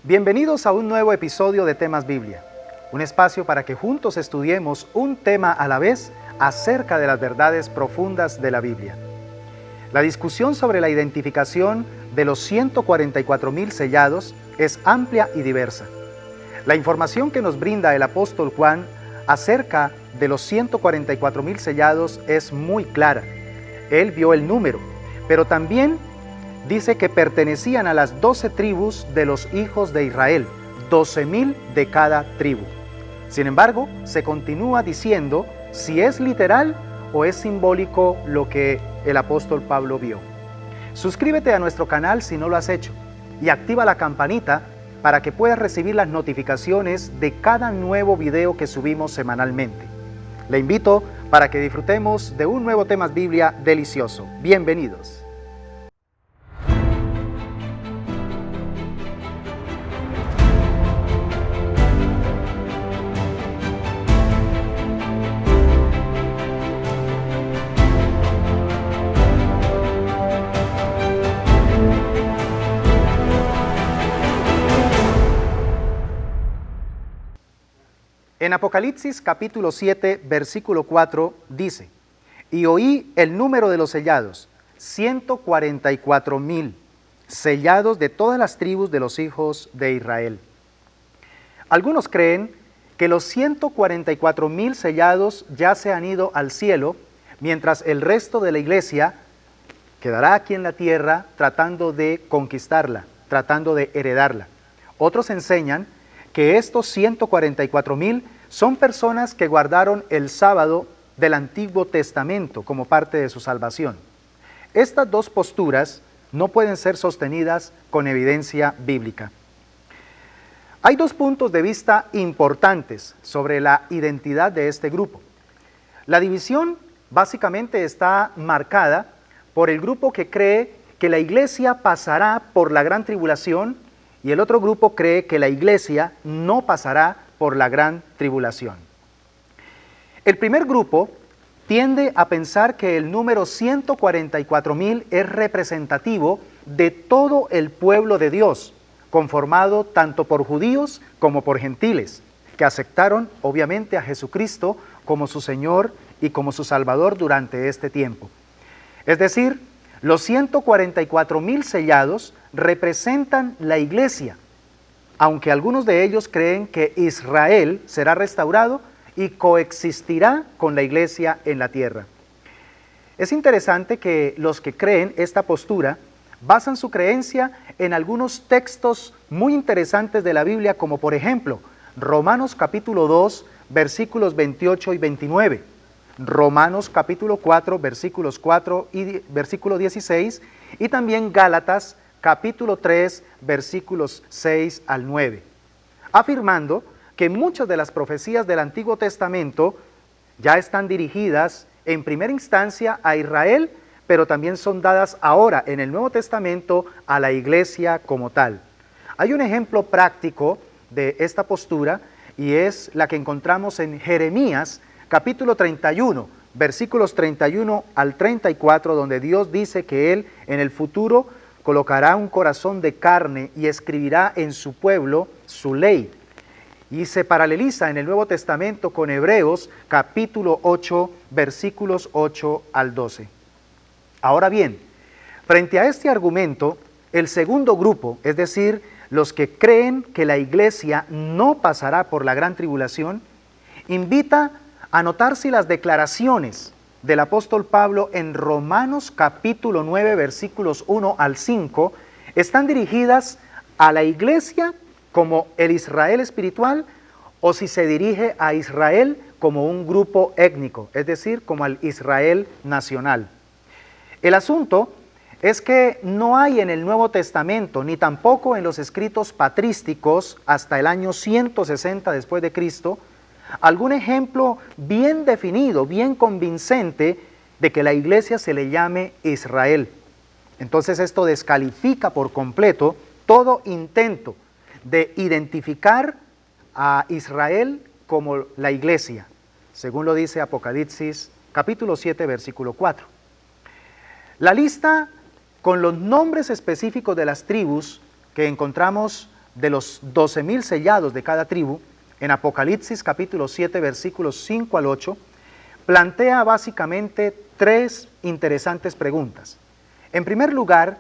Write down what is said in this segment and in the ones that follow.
Bienvenidos a un nuevo episodio de Temas Biblia, un espacio para que juntos estudiemos un tema a la vez acerca de las verdades profundas de la Biblia. La discusión sobre la identificación de los 144,000 sellados es amplia y diversa. La información que nos brinda el apóstol Juan acerca de los 144,000 sellados es muy clara. Él vio el número, pero también dice que pertenecían a las 12 tribus de los hijos de Israel, 12,000 de cada tribu. Sin embargo, se continúa diciendo si es literal o es simbólico lo que el apóstol Pablo vio. Suscríbete a nuestro canal si no lo has hecho y activa la campanita para que puedas recibir las notificaciones de cada nuevo video que subimos semanalmente. Le invito para que disfrutemos de un nuevo Temas Biblia delicioso. Bienvenidos. En Apocalipsis capítulo 7, versículo 4 dice: y oí el número de los sellados, 144,000, sellados de todas las tribus de los hijos de Israel. Algunos creen que los 144,000 sellados ya se han ido al cielo, mientras el resto de la iglesia quedará aquí en la tierra tratando de conquistarla, tratando de heredarla. Otros enseñan que estos 144,000 son personas que guardaron el sábado del Antiguo Testamento como parte de su salvación. Estas dos posturas no pueden ser sostenidas con evidencia bíblica. Hay dos puntos de vista importantes sobre la identidad de este grupo. La división básicamente está marcada por el grupo que cree que la iglesia pasará por la gran tribulación y el otro grupo cree que la iglesia no pasará por la gran tribulación. El primer grupo tiende a pensar que el número 144,000 es representativo de todo el pueblo de Dios, conformado tanto por judíos como por gentiles, que aceptaron obviamente a Jesucristo como su Señor y como su Salvador durante este tiempo. Es decir, los 144,000 sellados representan la iglesia, aunque algunos de ellos creen que Israel será restaurado y coexistirá con la iglesia en la tierra. Es interesante que los que creen esta postura basan su creencia en algunos textos muy interesantes de la Biblia, como por ejemplo, Romanos capítulo 2, versículos 28 y 29, Romanos capítulo 4, versículos 4 y versículo 16, y también Gálatas capítulo 3, versículos 6 al 9, afirmando que muchas de las profecías del Antiguo Testamento ya están dirigidas en primera instancia a Israel, pero también son dadas ahora en el Nuevo Testamento a la iglesia como tal. Hay un ejemplo práctico de esta postura y es la que encontramos en Jeremías capítulo 31, versículos 31 al 34, donde Dios dice que Él en el futuro colocará un corazón de carne y escribirá en su pueblo su ley. Y se paraleliza en el Nuevo Testamento con Hebreos capítulo 8, versículos 8 al 12. Ahora bien, frente a este argumento, el segundo grupo, es decir, los que creen que la iglesia no pasará por la gran tribulación, invita a notar si las declaraciones del apóstol Pablo en Romanos capítulo 9, versículos 1 al 5, están dirigidas a la iglesia como el Israel espiritual, o si se dirige a Israel como un grupo étnico, es decir, como al Israel nacional. El asunto es que no hay en el Nuevo Testamento, ni tampoco en los escritos patrísticos hasta el año 160 después de Cristo, algún ejemplo bien definido, bien convincente de que la iglesia se le llame Israel. Entonces esto descalifica por completo todo intento de identificar a Israel como la iglesia, según lo dice Apocalipsis capítulo 7, versículo 4. La lista con los nombres específicos de las tribus que encontramos de los 12,000 sellados de cada tribu, en Apocalipsis capítulo 7, versículos 5 al 8, plantea básicamente tres interesantes preguntas. En primer lugar,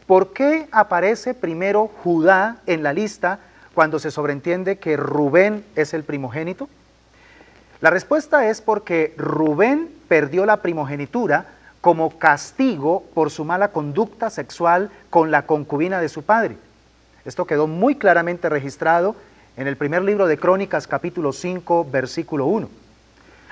¿por qué aparece primero Judá en la lista cuando se sobreentiende que Rubén es el primogénito? La respuesta es porque Rubén perdió la primogenitura como castigo por su mala conducta sexual con la concubina de su padre. Esto quedó muy claramente registrado en el primer libro de Crónicas, capítulo 5, versículo 1.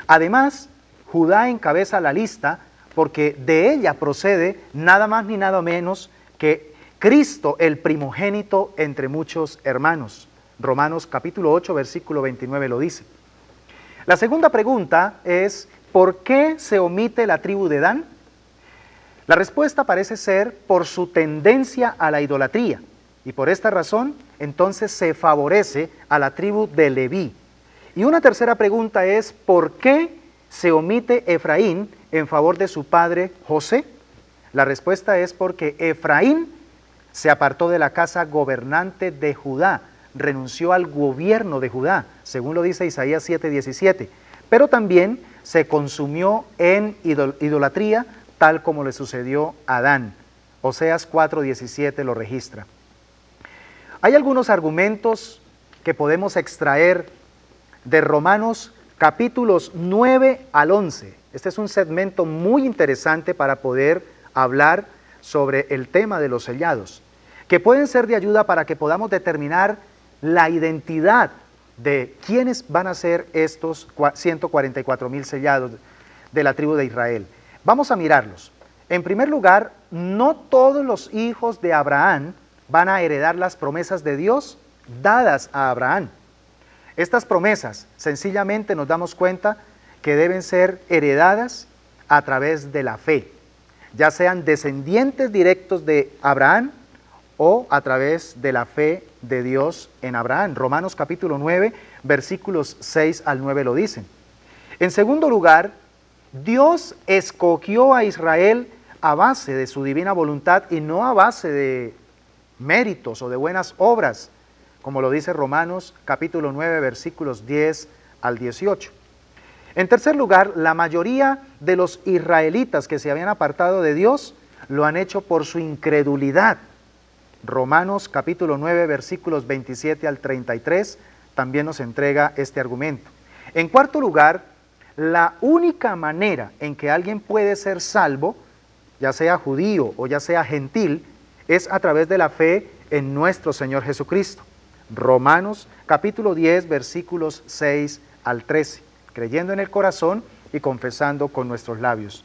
Además, Judá encabeza la lista porque de ella procede nada más ni nada menos que Cristo, el primogénito entre muchos hermanos. Romanos capítulo 8, versículo 29 lo dice. La segunda pregunta es, ¿por qué se omite la tribu de Dan? La respuesta parece ser por su tendencia a la idolatría, y por esta razón, entonces se favorece a la tribu de Leví. Y una tercera pregunta es, ¿por qué se omite Efraín en favor de su padre José? La respuesta es porque Efraín se apartó de la casa gobernante de Judá, renunció al gobierno de Judá, según lo dice Isaías 7:17, pero también se consumió en idolatría, tal como le sucedió a Adán. Oseas 4:17 lo registra. Hay algunos argumentos que podemos extraer de Romanos capítulos 9 al 11. Este es un segmento muy interesante para poder hablar sobre el tema de los sellados, que pueden ser de ayuda para que podamos determinar la identidad de quiénes van a ser estos 144,000 sellados de la tribu de Israel. Vamos a mirarlos. En primer lugar, no todos los hijos de Abraham van a heredar las promesas de Dios dadas a Abraham. Estas promesas, sencillamente nos damos cuenta que deben ser heredadas a través de la fe, ya sean descendientes directos de Abraham o a través de la fe de Dios en Abraham. Romanos capítulo 9, versículos 6 al 9 lo dicen. En segundo lugar, Dios escogió a Israel a base de su divina voluntad y no a base de méritos o de buenas obras, como lo dice Romanos capítulo 9, versículos 10 al 18. En tercer lugar, la mayoría de los israelitas que se habían apartado de Dios lo han hecho por su incredulidad. Romanos capítulo 9, versículos 27 al 33 también nos entrega este argumento. En cuarto lugar, la única manera en que alguien puede ser salvo, ya sea judío o ya sea gentil, es a través de la fe en nuestro Señor Jesucristo. Romanos capítulo 10, versículos 6 al 13, creyendo en el corazón y confesando con nuestros labios.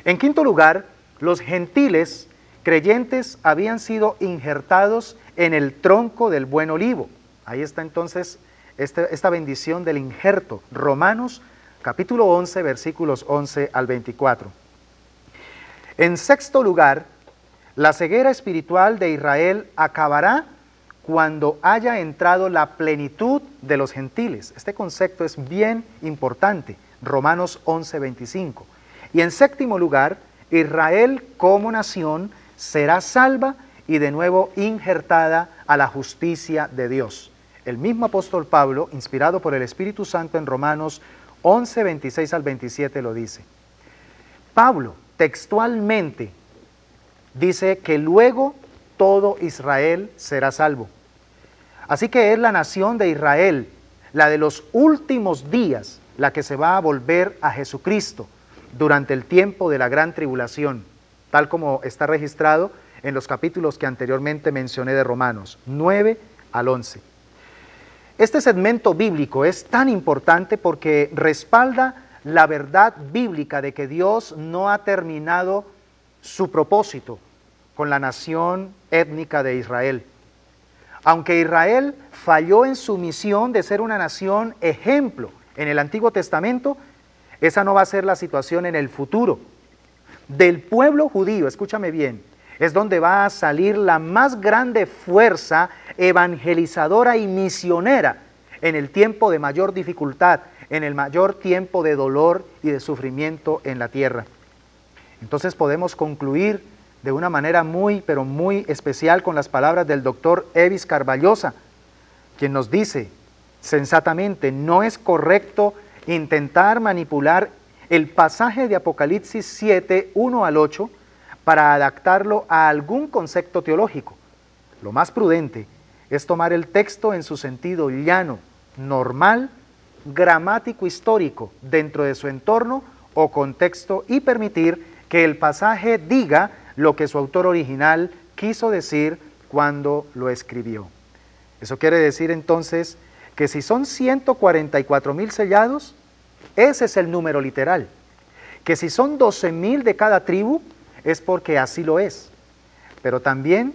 En quinto lugar, los gentiles creyentes habían sido injertados en el tronco del buen olivo. Ahí está entonces esta bendición del injerto. Romanos capítulo 11, versículos 11 al 24. En sexto lugar, la ceguera espiritual de Israel acabará cuando haya entrado la plenitud de los gentiles. Este concepto es bien importante. Romanos 11, 25. Y en séptimo lugar, Israel como nación será salva y de nuevo injertada a la justicia de Dios. El mismo apóstol Pablo, inspirado por el Espíritu Santo en Romanos 11, 26 al 27 lo dice. Pablo textualmente dice que luego todo Israel será salvo. Así que es la nación de Israel, la de los últimos días, la que se va a volver a Jesucristo durante el tiempo de la gran tribulación, tal como está registrado en los capítulos que anteriormente mencioné de Romanos, 9 al 11. Este segmento bíblico es tan importante porque respalda la verdad bíblica de que Dios no ha terminado su propósito con la nación étnica de Israel. Aunque Israel falló en su misión de ser una nación ejemplo en el Antiguo Testamento, esa no va a ser la situación en el futuro. Del pueblo judío, escúchame bien, es donde va a salir la más grande fuerza evangelizadora y misionera en el tiempo de mayor dificultad, en el mayor tiempo de dolor y de sufrimiento en la tierra. Entonces podemos concluir de una manera muy, pero muy especial con las palabras del doctor Evis Carballosa, quien nos dice sensatamente, no es correcto intentar manipular el pasaje de Apocalipsis 7, 1 al 8, para adaptarlo a algún concepto teológico. Lo más prudente es tomar el texto en su sentido llano, normal, gramático histórico, dentro de su entorno o contexto, y permitir que el pasaje diga lo que su autor original quiso decir cuando lo escribió. Eso quiere decir entonces que si son 144,000 sellados, ese es el número literal. Que si son 12,000 de cada tribu, es porque así lo es. Pero también,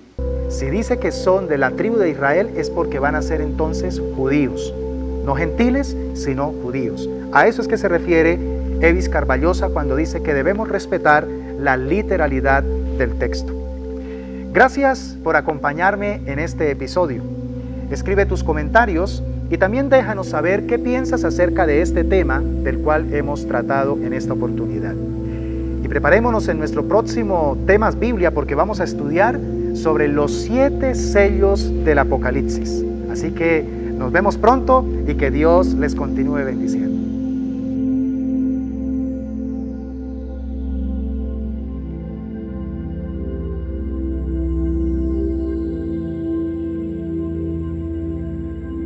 si dice que son de la tribu de Israel, es porque van a ser entonces judíos. No gentiles, sino judíos. A eso es que se refiere Evis Carballosa cuando dice que debemos respetar la literalidad del texto. Gracias por acompañarme en este episodio. Escribe tus comentarios y también déjanos saber qué piensas acerca de este tema del cual hemos tratado en esta oportunidad. Y preparémonos en nuestro próximo Temas Biblia, porque vamos a estudiar sobre los 7 sellos del Apocalipsis. Así que nos vemos pronto y que Dios les continúe bendiciendo.